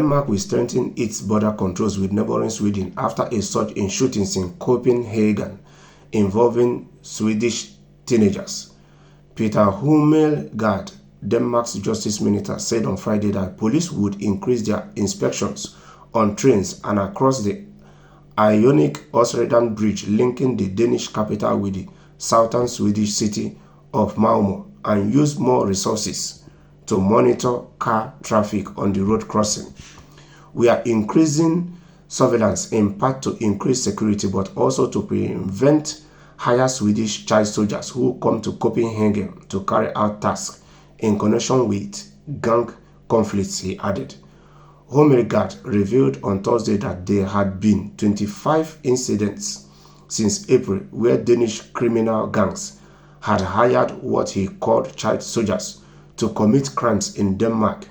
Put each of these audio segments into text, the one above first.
Denmark will strengthen its border controls with neighboring Sweden after a surge in shootings in Copenhagen involving Swedish teenagers. Peter Hummelgaard, Denmark's justice minister, said on Friday that police would increase their inspections on trains and across the Ionic Åsredan Bridge linking the Danish capital with the southern Swedish city of Malmö and use more resources to monitor car traffic on the road crossing. We are increasing surveillance in part to increase security but also to prevent higher Swedish child soldiers who come to Copenhagen to carry out tasks in connection with gang conflicts, he added. Hummelgaard revealed on Thursday that there had been 25 incidents since April where Danish criminal gangs had hired what he called child soldiers to commit crimes in Denmark.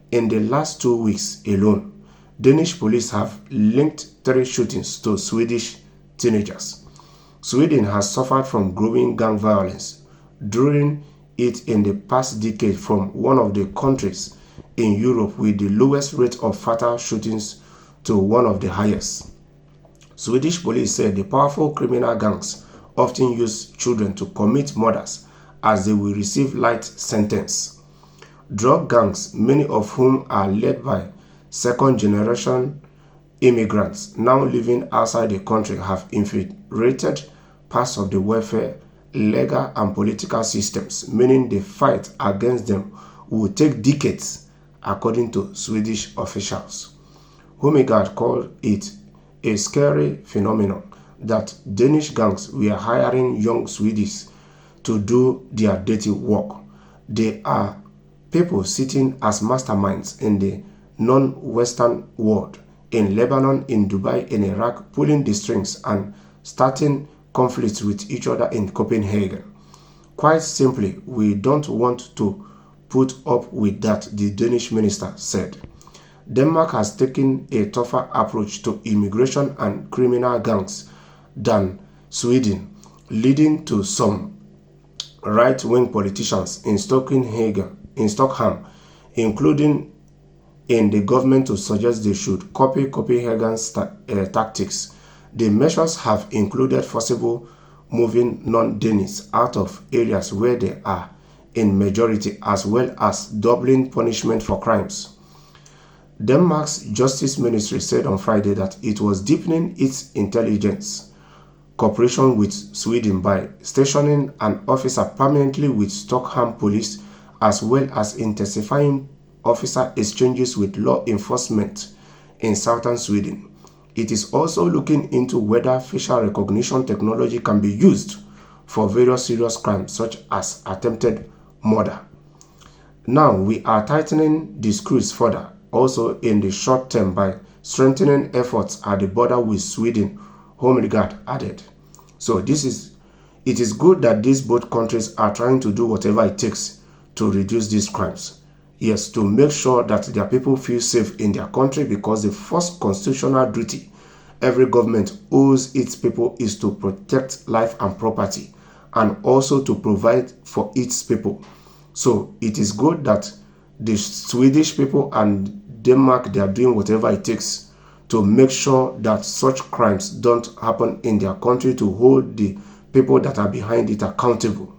In the last 2 weeks alone, Danish police have linked 3 shootings to Swedish teenagers. Sweden has suffered from growing gang violence during it in the past decade from one of the countries in Europe with the lowest rate of fatal shootings to one of the highest. Swedish police said the powerful criminal gangs often use children to commit murders as they will receive light sentence. Drug gangs, many of whom are led by second-generation immigrants now living outside the country, have infiltrated parts of the welfare, legal and political systems, meaning the fight against them will take decades, according to Swedish officials. Hummelgaard called it a scary phenomenon that Danish gangs were hiring young Swedes to do their dirty work. They are people sitting as masterminds in the non-Western world, in Lebanon, in Dubai, in Iraq, pulling the strings and starting conflicts with each other in Copenhagen. Quite simply, we don't want to put up with that, the Danish minister said. Denmark has taken a tougher approach to immigration and criminal gangs than Sweden, leading to some right-wing politicians in Stockholm, including in the government, to suggest they should copy Copenhagen's tactics. The measures have included forcible moving non-Danes out of areas where they are in majority, as well as doubling punishment for crimes. Denmark's Justice Ministry said on Friday that it was deepening its intelligence cooperation with Sweden by stationing an officer permanently with Stockholm police, as well as intensifying officer exchanges with law enforcement in southern Sweden. It is also looking into whether facial recognition technology can be used for various serious crimes such as attempted murder. Now we are tightening the screws further, also in the short term, by strengthening efforts at the border with Sweden, Hummelgaard added. So it is good that these both countries are trying to do whatever it takes to reduce these crimes. Yes, to make sure that their people feel safe in their country, because the first constitutional duty every government owes its people is to protect life and property, and also to provide for its people. So it is good that the Swedish people and Denmark, they are doing whatever it takes to make sure that such crimes don't happen in their country, to hold the people that are behind it accountable.